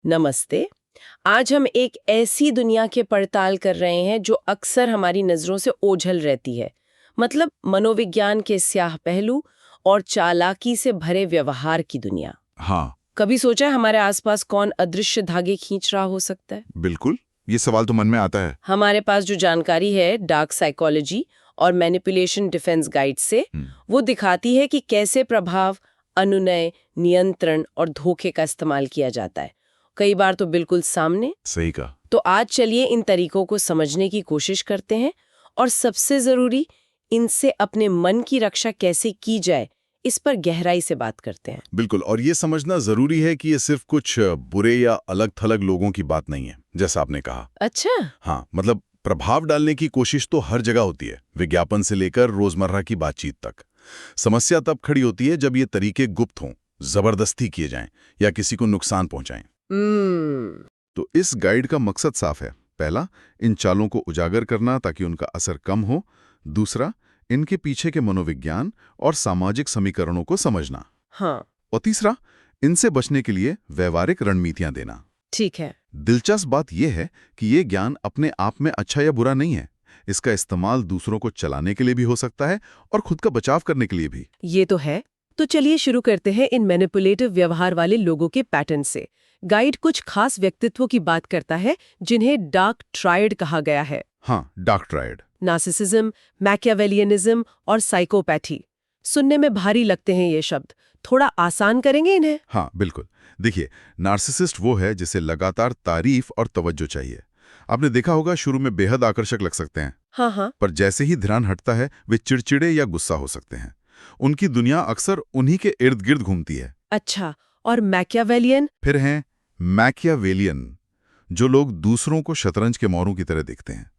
नमस्ते। आज हम एक ऐसी दुनिया के पड़ताल कर रहे हैं जो अक्सर हमारी नजरों से ओझल रहती है। मतलब मनोविज्ञान के स्याह पहलू और चालाकी से भरे व्यवहार की दुनिया। हाँ, कभी सोचा है हमारे आसपास कौन अदृश्य धागे खींच रहा हो सकता है? बिल्कुल। ये सवाल तो मन में आता है। हमारे पास जो जानकारी है डार्क साइकोलॉजी और मैनिपुलेशन डिफेंस गाइड से, वो दिखाती है कि कैसे प्रभाव, अनुनय, नियंत्रण और धोखे का इस्तेमाल किया जाता है, कई बार तो बिल्कुल सामने। सही कहा। तो आज चलिए इन तरीकों को समझने की कोशिश करते हैं और सबसे जरूरी, इनसे अपने मन की रक्षा कैसे की जाए, इस पर गहराई से बात करते हैं। बिल्कुल, और ये समझना जरूरी है कि ये सिर्फ कुछ बुरे या अलग-थलग लोगों की बात नहीं है, जैसा आपने कहा। अच्छा। हाँ, मतलब प्रभाव डालने की कोशिश तो हर जगह होती है, विज्ञापन से लेकर रोजमर्रा की बातचीत तक। समस्या तब खड़ी होती है जब ये तरीके गुप्त हों, जबरदस्ती किए जाएं या किसी को नुकसान पहुंचाएं। तो इस गाइड का मकसद साफ है। पहला, इन चालों को उजागर करना ताकि उनका असर कम हो। दूसरा, इनके पीछे के मनोविज्ञान और सामाजिक समीकरणों को समझना। हाँ, और तीसरा, इनसे बचने के लिए व्यवहारिक रणनीतियां देना। ठीक है। दिलचस्प बात यह है कि ये ज्ञान अपने आप में अच्छा या बुरा नहीं है। इसका इस्तेमाल दूसरों को चलाने के लिए भी हो सकता है और खुद का बचाव करने के लिए भी। ये तो है। तो चलिए शुरू करते हैं इन मैनिपुलेटिव व्यवहार वाले लोगों के पैटर्न से। गाइड कुछ खास व्यक्तित्वों की बात करता है जिन्हें डार्क ट्रायड कहा गया है। हाँ, डार्क ट्रायड। नार्सिसिज्म, मैकियावेलियनिज्म और साइकोपैथी। सुनने में भारी लगते हैं ये शब्द, थोड़ा आसान करेंगे इन्हें? हाँ, बिल्कुल। देखिए, नार्सिसिस्ट वो है जिसे लगातार तारीफ और तवज्जो चाहिए। आपने देखा होगा, शुरू में बेहद आकर्षक लग सकते हैं, हाँ हाँ। पर जैसे ही ध्यान हटता है वे चिड़चिड़े या गुस्सा हो सकते हैं। उनकी दुनिया अक्सर उन्हीं के इर्द गिर्द घूमती है। अच्छा, और मैकियावेलियन? फिर हैं मैकियावेलियन, जो लोग दूसरों को शतरंज के मोरों की तरह देखते हैं।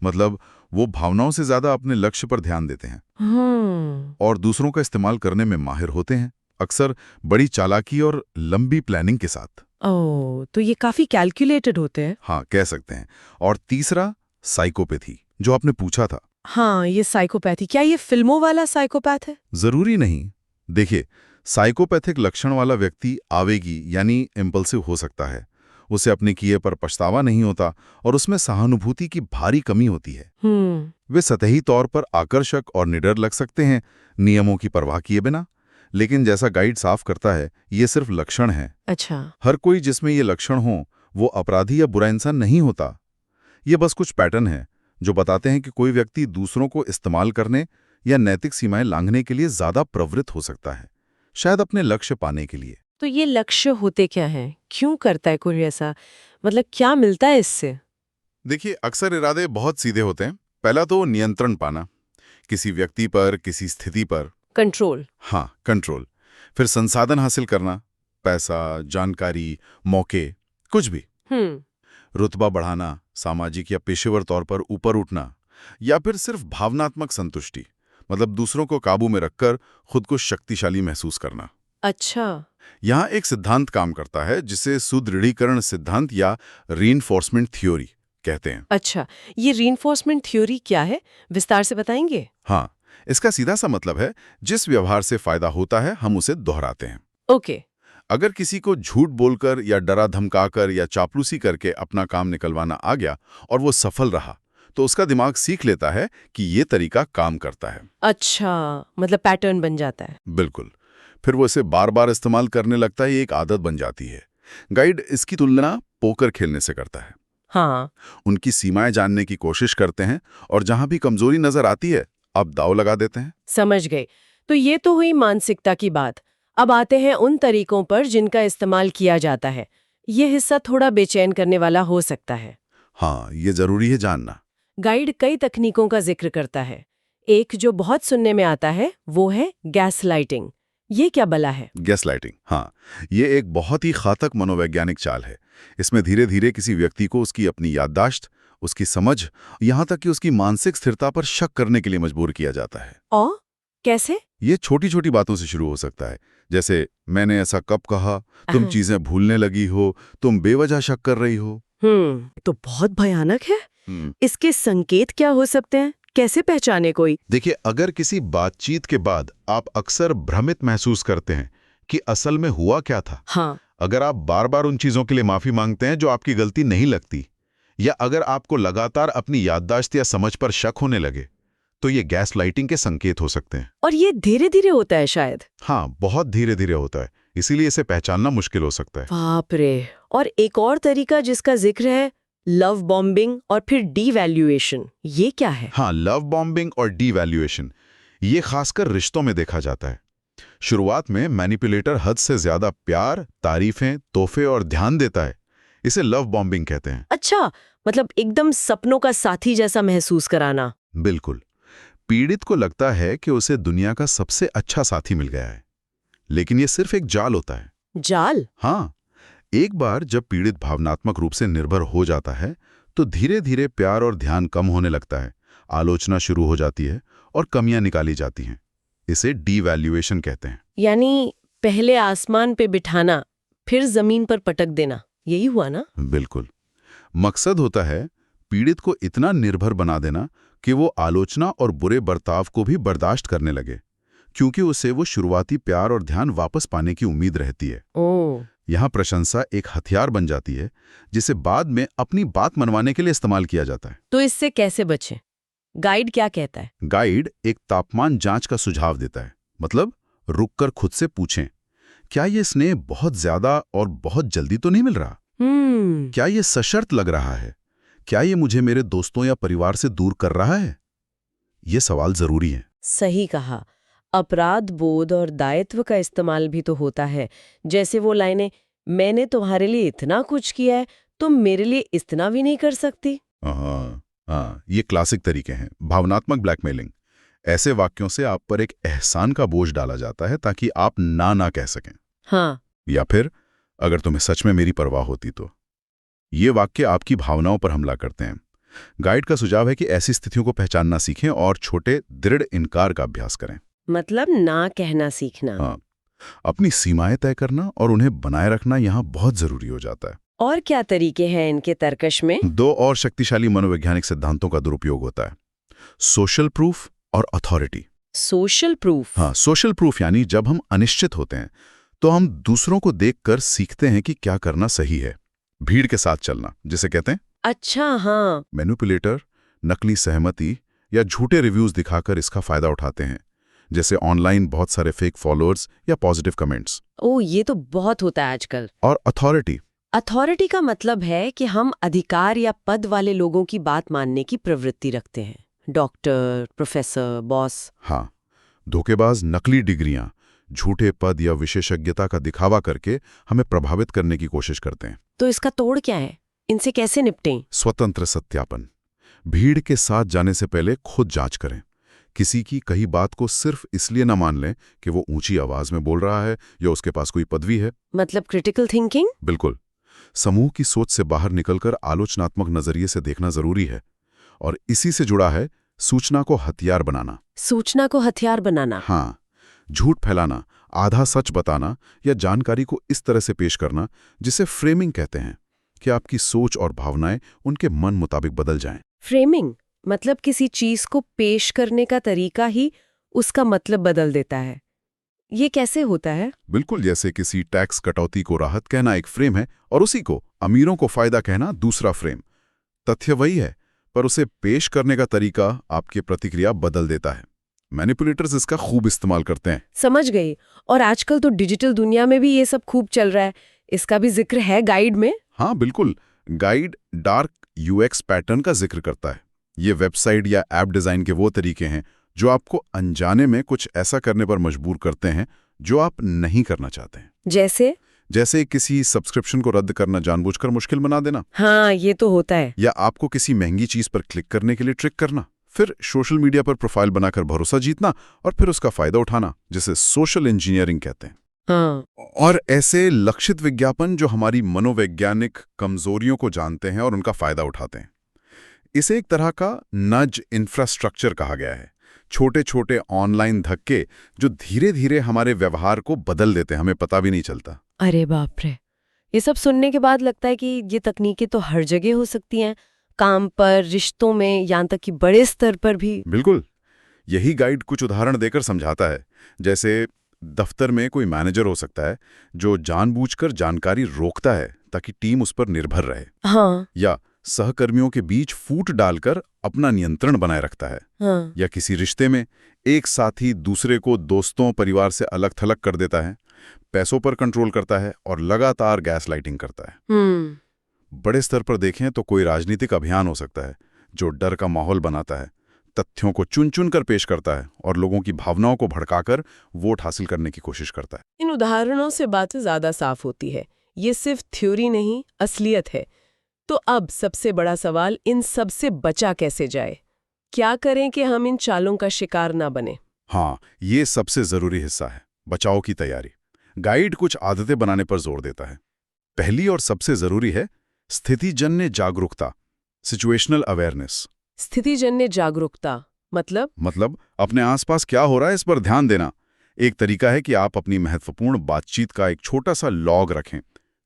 मतलब वो भावनाओं से ज्यादा अपने लक्ष्य पर ध्यान देते हैं और दूसरों का इस्तेमाल करने में माहिर होते हैं, अक्सर बड़ी चालाकी और लंबी प्लानिंग के साथ। ओह, तो ये काफी कैलकुलेटेड होते हैं। हाँ, कह सकते हैं। और तीसरा, साइकोपैथी, जो आपने पूछा था। हाँ, ये साइकोपैथी, क्या ये फिल्मों वाला साइकोपैथ है? जरूरी नहीं। देखिए, साइकोपैथिक लक्षण वाला व्यक्ति आवेगी यानी इम्पल्सिव हो सकता है। उसे अपने किए पर पछतावा नहीं होता और उसमें सहानुभूति की भारी कमी होती है। वे सतही तौर पर आकर्षक और निडर लग सकते हैं, नियमों की परवाह किए बिना। लेकिन जैसा गाइड साफ करता है, ये सिर्फ लक्षण है। अच्छा। हर कोई जिसमें ये लक्षण हो वो अपराधी या बुरा इंसान नहीं होता। ये बस कुछ पैटर्न है जो बताते हैं कि कोई व्यक्ति दूसरों को इस्तेमाल करने या नैतिक सीमाएं लांघने के लिए ज्यादा प्रवृत्त हो सकता है, शायद अपने लक्ष्य पाने के लिए। तो ये लक्ष्य होते क्या हैं? क्यों करता है कोई ऐसा? मतलब क्या मिलता है इससे? देखिए, अक्सर इरादे बहुत सीधे होते हैं। पहला तो नियंत्रण पाना, किसी व्यक्ति पर, किसी स्थिति पर। कंट्रोल। हाँ, कंट्रोल। फिर संसाधन हासिल करना, पैसा, जानकारी, मौके, कुछ भी। रुतबा बढ़ाना, सामाजिक या पेशेवर तौर पर ऊपर उठना, या फिर सिर्फ भावनात्मक संतुष्टि, मतलब दूसरों को काबू में रखकर खुद को शक्तिशाली महसूस करना। अच्छा। यहाँ एक सिद्धांत काम करता है जिसे सुदृढ़ीकरण सिद्धांत या रीइंफोर्समेंट थ्योरी कहते हैं। अच्छा, ये रीइंफोर्समेंट थ्योरी क्या है? विस्तार से बताएंगे? हाँ, इसका सीधा सा मतलब है, जिस व्यवहार से फायदा होता है हम उसे दोहराते हैं। ओके। अगर किसी को झूठ बोलकर या डरा धमकाकर या चापलूसी करके अपना काम निकलवाना आ गया और वो सफल रहा, तो उसका दिमाग सीख लेता है कि ये तरीका काम करता है। अच्छा, मतलब पैटर्न बन जाता है। बिल्कुल। फिर वो इसे बार बार इस्तेमाल करने लगता है, ये एक आदत बन जाती है। गाइड इसकी तुलना पोकर खेलने से करता है। हाँ। उनकी सीमाएं जानने की कोशिश करते हैं और जहां भी कमजोरी नजर आती है, आप दांव लगा देते हैं। समझ गए। तो ये तो हुई मानसिकता की बात। अब आते हैं उन तरीकों पर जिनका इस्तेमाल किया जाता है। ये हिस्सा थोड़ा बेचैन करने वाला हो सकता है। हाँ, ये जरूरी है जानना। गाइड कई तकनीकों का जिक्र करता है। एक जो बहुत सुनने में आता है वो है गैसलाइटिंग। ये क्या बला है? गैसलाइटिंग, हाँ, ये एक बहुत ही घातक मनोवैज्ञानिक चाल है। इसमें धीरे धीरे किसी व्यक्ति को उसकी अपनी याददाश्त, उसकी समझ, यहाँ तक कि उसकी मानसिक स्थिरता पर शक करने के लिए मजबूर किया जाता है। और कैसे? ये छोटी छोटी बातों से शुरू हो सकता है, जैसे मैंने ऐसा कब कहा, तुम चीजें भूलने लगी हो, तुम बेवजह शक कर रही हो। तो बहुत भयानक है। इसके संकेत क्या हो सकते हैं? कैसे पहचाने कोई? देखिए, अगर किसी बातचीत के बाद आप अक्सर भ्रमित महसूस करते हैं कि असल में हुआ क्या था, हाँ। अगर आप बार बार उन चीजों के लिए माफी मांगते हैं जो आपकी गलती नहीं लगती, या अगर आपको लगातार अपनी याददाश्त या समझ पर शक होने लगे, तो ये गैसलाइटिंग के संकेत हो सकते हैं। और ये धीरे धीरे होता है शायद। हाँ, बहुत धीरे धीरे होता है, इसीलिए इसे पहचानना मुश्किल हो सकता है। बाप रे। और एक और तरीका जिसका जिक्र है, लव बॉम्बिंग और फिर डीवैल्यूएशन, ये क्या है? हाँ, लव बॉम्बिंग और डीवैल्यूएशन, ये खासकर रिश्तों में देखा जाता है। शुरुआत में मैनिपुलेटर हद से ज्यादा प्यार, तारीफें, तोहफे और ध्यान देता है। इसे लव बॉम्बिंग कहते हैं। अच्छा, मतलब एकदम सपनों का साथी जैसा महसूस कराना। बिल्कुल। पीड़ित को लगता है कि उसे दुनिया का सबसे अच्छा साथी मिल गया है, लेकिन ये सिर्फ एक जाल होता है। जाल? हाँ, एक बार जब पीड़ित भावनात्मक रूप से निर्भर हो जाता है, तो धीरे धीरे प्यार और ध्यान कम होने लगता है, आलोचना शुरू हो जाती है और कमियां निकाली जाती हैं। इसे डीवैल्यूएशन कहते हैं। यानी पहले आसमान पे बिठाना, फिर जमीन पर पटक देना, यही हुआ ना? बिल्कुल। मकसद होता है पीड़ित को इतना निर्भर बना देना कि वो आलोचना और बुरे बर्ताव को भी बर्दाश्त करने लगे, क्योंकि उसे वो शुरुआती प्यार और ध्यान वापस पाने की उम्मीद रहती है। ओह। यहाँ प्रशंसा एक हथियार बन जाती है, जिसे बाद में अपनी बात मनवाने के लिए इस्तेमाल किया जाता है। तो इससे कैसे बचें? गाइड क्या कहता है? गाइड एक तापमान जांच का सुझाव देता है। मतलब रुककर खुद से पूछें, क्या ये स्नेह बहुत ज्यादा और बहुत जल्दी तो नहीं मिल रहा? क्या ये सशर्त लग रहा है? क्या ये मुझे मेरे दोस्तों या परिवार से दूर कर रहा है? ये सवाल जरूरी है। सही कहा। अपराध बोध और दायित्व का इस्तेमाल भी तो होता है। जैसे वो लाइनें, मैंने तुम्हारे लिए इतना कुछ किया है, तुम मेरे लिए इतना भी नहीं कर सकती। हाँ, ये क्लासिक तरीके हैं। भावनात्मक ब्लैकमेलिंग। ऐसे वाक्यों से आप पर एक एहसान का बोझ डाला जाता है ताकि आप ना कह सकें। हाँ। या फिर अगर तुम्हें सच में मेरी परवाह होती तो। ये वाक्य आपकी भावनाओं पर हमला करते हैं। गाइड का सुझाव है कि ऐसी स्थितियों को पहचानना सीखें और छोटे दृढ़ इनकार का अभ्यास करें। मतलब ना कहना सीखना। हाँ, अपनी सीमाएं तय करना और उन्हें बनाए रखना यहाँ बहुत जरूरी हो जाता है। और क्या तरीके हैं इनके तर्कश में? दो और शक्तिशाली मनोवैज्ञानिक सिद्धांतों का दुरुपयोग होता है, सोशल प्रूफ और अथॉरिटी। Social proof? हाँ, सोशल प्रूफ यानी जब हम अनिश्चित होते हैं तो हम दूसरों को देखकर सीखते हैं कि क्या करना सही है। भीड़ के साथ चलना, जिसे कहते हैं। अच्छा, हाँ। मैनिपुलेटर नकली सहमति या झूठे रिव्यूज दिखाकर इसका फायदा उठाते हैं, जैसे ऑनलाइन बहुत सारे फेक फॉलोअर्स या पॉजिटिव कमेंट्स। ओह, ये तो बहुत होता है आजकल। और अथॉरिटी। अथॉरिटी का मतलब है कि हम अधिकार या पद वाले लोगों की बात मानने की प्रवृत्ति रखते हैं। Doctor, professor, boss. हाँ, धोखेबाज नकली डिग्रियां, झूठे पद या विशेषज्ञता का दिखावा करके हमें प्रभावित करने की कोशिश करते हैं। तो इसका तोड़ क्या है? इनसे कैसे निपटें? स्वतंत्र सत्यापन। भीड़ के साथ जाने से पहले खुद जांच करें। किसी की कही बात को सिर्फ इसलिए न मान लें कि वो ऊंची आवाज में बोल रहा है या उसके पास कोई पदवी है। मतलब क्रिटिकल थिंकिंग? बिल्कुल। समूह की सोच से बाहर निकलकर आलोचनात्मक नजरिए से देखना जरूरी है। और इसी से जुड़ा है सूचना को हथियार बनाना। सूचना को हथियार बनाना? हाँ, झूठ फैलाना, आधा सच बताना या जानकारी को इस तरह से पेश करना जिसे फ्रेमिंग कहते हैं, कि आपकी सोच और भावनाएं उनके मन मुताबिक बदल जाएं। फ्रेमिंग मतलब किसी चीज को पेश करने का तरीका ही उसका मतलब बदल देता है। ये कैसे होता है? बिल्कुल, जैसे किसी टैक्स कटौती को राहत कहना एक फ्रेम है और उसी को अमीरों को फायदा कहना दूसरा फ्रेम। तथ्य वही है, पर उसे पेश करने का तरीका आपकी प्रतिक्रिया बदल देता है। मैनिपुलेटर्स इसका खूब इस्तेमाल करते हैं। समझ गई। और आजकल तो डिजिटल दुनिया में भी ये सब खूब चल रहा है। इसका भी जिक्र है गाइड में? हाँ, बिल्कुल। गाइड डार्क यूएक्स पैटर्न का जिक्र करता है। ये वेबसाइट या ऐप डिजाइन के वो तरीके हैं जो आपको अनजाने में कुछ ऐसा करने पर मजबूर करते हैं जो आप नहीं करना चाहते हैं। जैसे किसी सब्सक्रिप्शन को रद्द करना जानबूझकर मुश्किल बना देना। हाँ, ये तो होता है। या आपको किसी महंगी चीज पर क्लिक करने के लिए ट्रिक करना, फिर सोशल मीडिया पर प्रोफाइल बनाकर भरोसा जीतना और फिर उसका फायदा उठाना, जिसे सोशल इंजीनियरिंग कहते हैं। हाँ। और ऐसे लक्षित विज्ञापन जो हमारी मनोवैज्ञानिक कमजोरियों को जानते हैं और उनका फायदा उठाते हैं। इसे एक तरह का नज इंफ्रास्ट्रक्चर कहा गया है। छोटे छोटे ऑनलाइन धक्के जो धीरे धीरे हमारे व्यवहार को बदल देते हैं, हमें पता भी नहीं चलता। अरे बाप रे, ये सब सुनने के बाद लगता है कि ये तकनीकें तो हर जगह हो सकती हैं, काम पर, रिश्तों में, यहाँ तक कि बड़े स्तर पर भी। बिल्कुल, यही गाइड कुछ उदाहरण देकर समझाता है। जैसे दफ्तर में कोई मैनेजर हो सकता है जो जानबूझकर जानकारी रोकता है ताकि टीम उस पर निर्भर रहे, हाँ या सहकर्मियों के बीच फूट डालकर अपना नियंत्रण बनाए रखता है, हाँ। या किसी रिश्ते में एक साथी दूसरे को दोस्तों परिवार से अलग थलग कर देता है, पैसों पर कंट्रोल करता है और लगातार गैस लाइटिंग करता है। बड़े स्तर पर देखें तो कोई राजनीतिक अभियान हो सकता है जो डर का माहौल बनाता है, तथ्यों को चुन चुन कर पेश करता है और लोगों की भावनाओं को भड़काकर वोट हासिल करने की कोशिश करता है। इन उदाहरणों से बातें ज्यादा साफ होती है। ये सिर्फ थ्योरी नहीं, असलियत है। तो अब सबसे बड़ा सवाल, इन सब से बचा कैसे जाए? क्या करें कि हम इन चालों का शिकार ना बने? हाँ, ये सबसे जरूरी हिस्सा है, बचाव की तैयारी। गाइड कुछ आदतें बनाने पर जोर देता है। पहली और सबसे जरूरी है स्थितिजन्य जागरूकता, सिचुएशनल अवेयरनेस। स्थितिजन्य जागरूकता मतलब अपने आसपास क्या हो रहा है इस पर ध्यान देना। एक तरीका है कि आप अपनी महत्वपूर्ण बातचीत का एक छोटा सा लॉग रखें।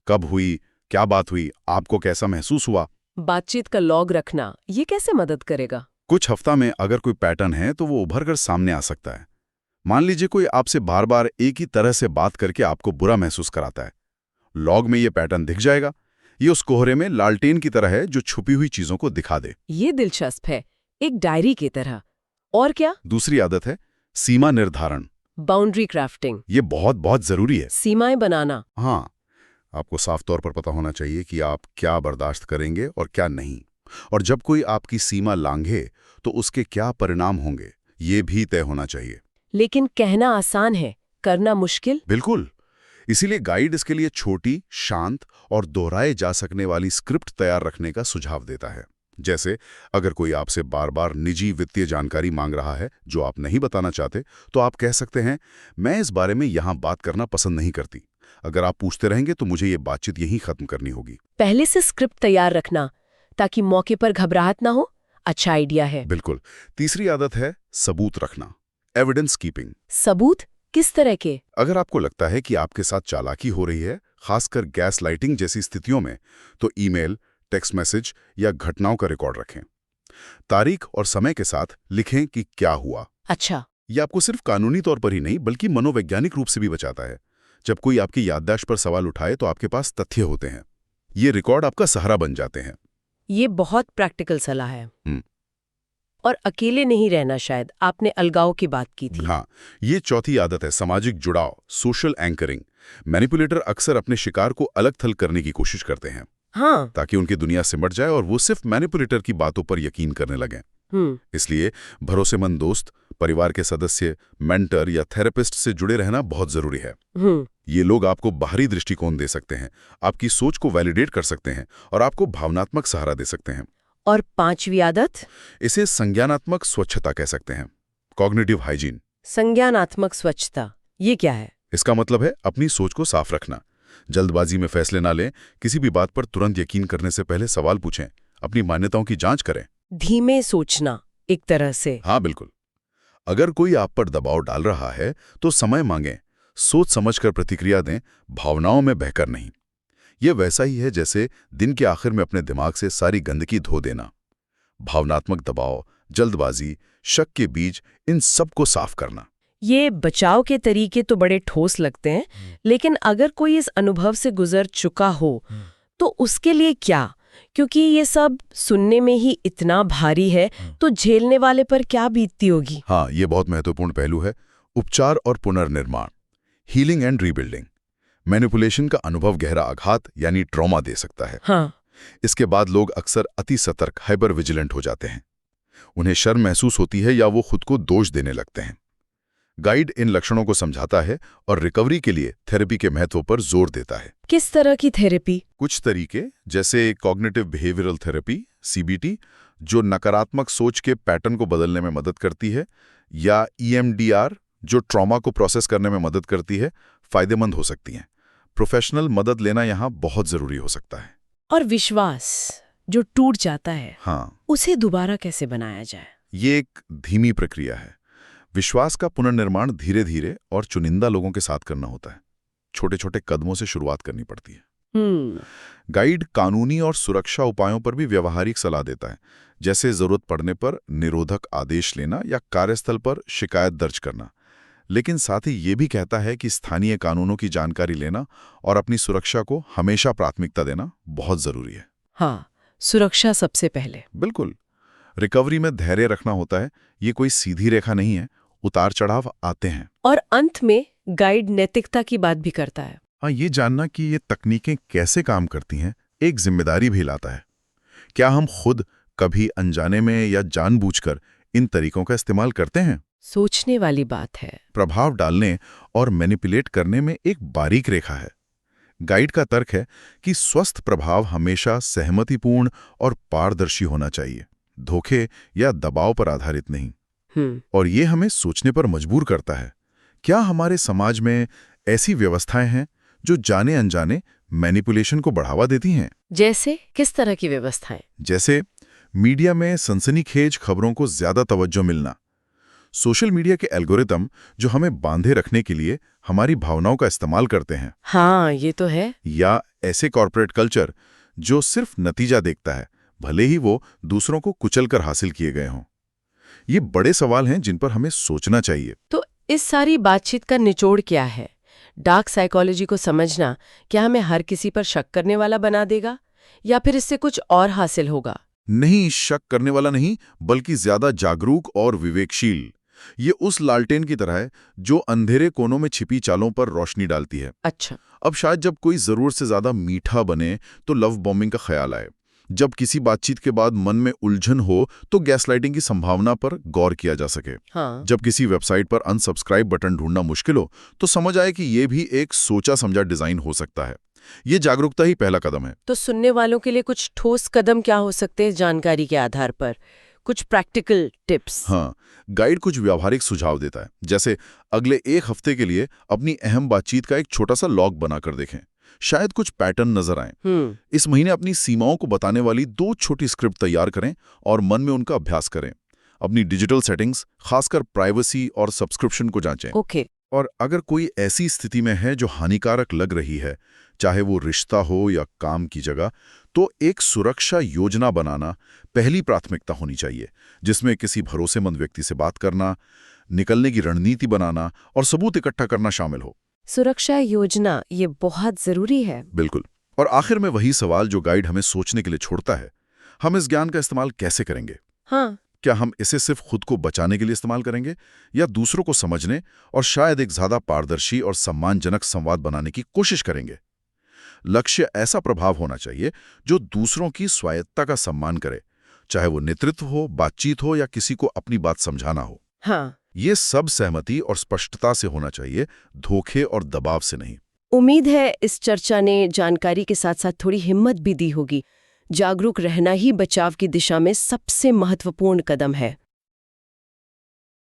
कब हुई, क्या बात हुई, आपको कैसा महसूस हुआ। बातचीत का लॉग रखना, ये कैसे मदद करेगा? कुछ हफ्ता में अगर कोई पैटर्न है तो वो उभर कर सामने आ सकता है। मान लीजिए कोई आपसे बार बार एक ही तरह से बात करके आपको बुरा महसूस कराता है। लॉग में ये पैटर्न दिख जाएगा। ये उस कोहरे में लालटेन की तरह है जो छुपी हुई चीजों को दिखा दे। ये दिलचस्प है, एक डायरी की तरह। और क्या? दूसरी आदत है सीमा निर्धारण, बाउंड्री क्राफ्टिंग। ये बहुत बहुत जरूरी है। सीमाएं बनाना। हाँ, आपको साफ तौर पर पता होना चाहिए कि आप क्या बर्दाश्त करेंगे और क्या नहीं, और जब कोई आपकी सीमा लांघे तो उसके क्या परिणाम होंगे ये भी तय होना चाहिए। लेकिन कहना आसान है, करना मुश्किल। बिल्कुल, इसीलिए गाइड इसके लिए छोटी, शांत और दोहराए जा सकने वाली स्क्रिप्ट तैयार रखने का सुझाव देता है। जैसे अगर कोई आपसे बार बार निजी वित्तीय जानकारी मांग रहा है जो आप नहीं बताना चाहते, तो आप कह सकते हैं, मैं इस बारे में यहां बात करना पसंद नहीं करती। अगर आप पूछते रहेंगे तो मुझे ये बातचीत यहीं खत्म करनी होगी। पहले से स्क्रिप्ट तैयार रखना ताकि मौके पर घबराहट ना हो, अच्छा आइडिया है। बिल्कुल। तीसरी आदत है सबूत रखना, एविडेंस कीपिंग। सबूत किस तरह के? अगर आपको लगता है कि आपके साथ चालाकी हो रही है, खासकर गैस लाइटिंग जैसी स्थितियों में, तो ईमेल, टेक्स्ट मैसेज या घटनाओं का रिकॉर्ड रखें। तारीख और समय के साथ लिखें कि क्या हुआ। अच्छा। ये आपको सिर्फ कानूनी तौर पर ही नहीं बल्कि मनोवैज्ञानिक रूप से भी बचाता है। जब कोई आपकी याददाश्त पर सवाल उठाए तो आपके पास तथ्य होते हैं। ये रिकॉर्ड आपका सहारा बन जाते हैं। ये बहुत प्रैक्टिकल सलाह है। और अकेले नहीं रहना, शायद आपने अलगाव की बात की थी। हाँ, ये चौथी आदत है सामाजिक जुड़ाव, सोशल एंकरिंग। मैनिपुलेटर अक्सर अपने शिकार को अलग थलग करने की कोशिश करते हैं, हाँ, ताकि उनकी दुनिया सिमट जाए और वो सिर्फ मैनिपुलेटर की बातों पर यकीन करने लगें। इसलिए भरोसेमंद दोस्त, परिवार के सदस्य, मेंटर या थेरेपिस्ट से जुड़े रहना बहुत जरूरी है। ये लोग आपको बाहरी दृष्टिकोण दे सकते हैं, आपकी सोच को वैलिडेट कर सकते हैं और आपको भावनात्मक सहारा दे सकते हैं। और पांचवी आदत? इसे संज्ञानात्मक स्वच्छता कह सकते हैं, कॉग्निटिव हाइजीन। संज्ञानात्मक स्वच्छता, ये क्या है? इसका मतलब है अपनी सोच को साफ रखना। जल्दबाजी में फैसले ना लें, किसी भी बात पर तुरंत यकीन करने से पहले सवाल पूछें, अपनी मान्यताओं की जांच करें। धीमे सोचना एक तरह से। हाँ बिल्कुल। अगर कोई आप पर दबाव डाल रहा है तो समय मांगें, सोच समझकर प्रतिक्रिया दें, भावनाओं में बहकर नहीं। यह वैसा ही है जैसे दिन के आखिर में अपने दिमाग से सारी गंदगी धो देना। भावनात्मक दबाव, जल्दबाजी, शक के बीज, इन सब को साफ करना। ये बचाव के तरीके तो बड़े ठोस लगते हैं, लेकिन अगर कोई इस अनुभव से गुजर चुका हो तो उसके लिए क्या? क्योंकि ये सब सुनने में ही इतना भारी है, तो झेलने वाले पर क्या बीतती होगी? हाँ, ये बहुत महत्वपूर्ण पहलू है। उपचार और पुनर्निर्माण, हीलिंग एंड रीबिल्डिंग। मैनिपुलेशन का अनुभव गहरा आघात यानी ट्रॉमा दे सकता है। हाँ। इसके बाद लोग अक्सर अति सतर्क, हाइपर विजिलेंट हो जाते हैं। उन्हें शर्म महसूस होती है या वो खुद को दोष देने लगते हैं। गाइड इन लक्षणों को समझाता है और रिकवरी के लिए थेरेपी के महत्व पर जोर देता है। किस तरह की थेरेपी? कुछ तरीके जैसे कॉग्निटिव बिहेवियरल थेरेपी, CBT, जो नकारात्मक सोच के पैटर्न को बदलने में मदद करती है, या EMDR, जो ट्रॉमा को प्रोसेस करने में मदद करती है, फायदेमंद हो सकती हैं। प्रोफेशनल मदद लेना यहाँ बहुत जरूरी हो सकता है। और विश्वास जो टूट जाता है, हाँ, उसे दोबारा कैसे बनाया जाए? ये एक धीमी प्रक्रिया है। विश्वास का पुनर्निर्माण धीरे धीरे और चुनिंदा लोगों के साथ करना होता है। छोटे छोटे कदमों से शुरुआत करनी पड़ती है। गाइड कानूनी और सुरक्षा उपायों पर भी व्यवहारिक सलाह देता है, जैसे जरूरत पड़ने पर निरोधक आदेश लेना या कार्यस्थल पर शिकायत दर्ज करना। लेकिन साथ ही ये भी कहता है कि स्थानीय कानूनों की जानकारी लेना और अपनी सुरक्षा को हमेशा प्राथमिकता देना बहुत जरूरी है। हाँ, सुरक्षा सबसे पहले। बिल्कुल। रिकवरी में धैर्य रखना होता है। ये कोई सीधी रेखा नहीं है, उतार चढ़ाव आते हैं। और अंत में गाइड नैतिकता की बात भी करता है। हाँ, ये जानना कि ये तकनीकें कैसे काम करती हैं एक जिम्मेदारी भी लाता है। क्या हम खुद कभी अनजाने में या जानबूझकर इन तरीकों का इस्तेमाल करते हैं? सोचने वाली बात है। प्रभाव डालने और मैनिपुलेट करने में एक बारीक रेखा है। गाइड का तर्क है कि स्वस्थ प्रभाव हमेशा सहमतिपूर्ण और पारदर्शी होना चाहिए, धोखे या दबाव पर आधारित नहीं। और ये हमें सोचने पर मजबूर करता है, क्या हमारे समाज में ऐसी व्यवस्थाएं हैं जो जाने अनजाने मैनिपुलेशन को बढ़ावा देती हैं? जैसे किस तरह की व्यवस्थाएं? जैसे मीडिया में सनसनीखेज खबरों को ज्यादा तवज्जो मिलना, सोशल मीडिया के एल्गोरिदम जो हमें बांधे रखने के लिए हमारी भावनाओं का इस्तेमाल करते हैं। हाँ, ये तो है। या ऐसे कॉर्पोरेट कल्चर जो सिर्फ नतीजा देखता है, भले ही वो दूसरों को कुचलकर हासिल किए गए हों। ये बड़े सवाल हैं जिन पर हमें सोचना चाहिए। तो इस सारी बातचीत का निचोड़ क्या है? डार्क साइकोलॉजी को समझना क्या हमें हर किसी पर शक करने वाला बना देगा, या फिर इससे कुछ और हासिल होगा? नहीं, शक करने वाला नहीं, बल्कि ज्यादा जागरूक और विवेकशील। ये उस लालटेन की तरह है जो अंधेरे कोनों में छिपी चालों पर रोशनी डालती है। अच्छा। अब शायद जब कोई जरूरत से ज्यादा मीठा बने तो लव बॉम्बिंग का ख्याल आए। जब किसी बातचीत के बाद मन में उलझन हो तो गैसलाइटिंग की संभावना पर गौर किया जा सके। हाँ। जब किसी वेबसाइट पर अनसब्सक्राइब बटन ढूंढना मुश्किल हो तो समझ आए कि ये भी एक सोचा समझा डिजाइन हो सकता है। ये जागरूकता ही पहला कदम है। तो सुनने वालों के लिए कुछ ठोस कदम क्या हो सकते हैं जानकारी के आधार पर? कुछ प्रैक्टिकल टिप्स? हाँ, गाइड कुछ व्यावहारिक सुझाव देता है, जैसे अगले एक हफ्ते के लिए अपनी अहम बातचीत का एक छोटा सा लॉग बनाकर देखें, शायद कुछ पैटर्न नजर आए। इस महीने अपनी सीमाओं को बताने वाली 2 छोटी स्क्रिप्ट तैयार करें और मन में उनका अभ्यास करें। अपनी डिजिटल सेटिंग्स, खासकर प्राइवेसी और सब्सक्रिप्शन को जांचें। ओके। और अगर कोई ऐसी स्थिति में है जो हानिकारक लग रही है, चाहे वो रिश्ता हो या काम की जगह, तो एक सुरक्षा योजना बनाना पहली प्राथमिकता होनी चाहिए, जिसमें किसी भरोसेमंद व्यक्ति से बात करना, निकलने की रणनीति बनाना और सबूत इकट्ठा करना शामिल हो। सुरक्षा योजना, ये बहुत जरूरी है। बिल्कुल। और आखिर में वही सवाल जो गाइड हमें सोचने के लिए छोड़ता है, हम इस ज्ञान का इस्तेमाल कैसे करेंगे? हाँ। क्या हम इसे सिर्फ खुद को बचाने के लिए इस्तेमाल करेंगे, या दूसरों को समझने और शायद एक ज्यादा पारदर्शी और सम्मानजनक संवाद बनाने की कोशिश करेंगे? लक्ष्य ऐसा प्रभाव होना चाहिए जो दूसरों की स्वायत्तता का सम्मान करे, चाहे वो नेतृत्व हो, बातचीत हो या किसी को अपनी बात समझाना हो। हाँ। ये सब सहमति और स्पष्टता से होना चाहिए, धोखे और दबाव से नहीं। उम्मीद है इस चर्चा ने जानकारी के साथ साथ थोड़ी हिम्मत भी दी होगी। जागरूक रहना ही बचाव की दिशा में सबसे महत्वपूर्ण कदम है।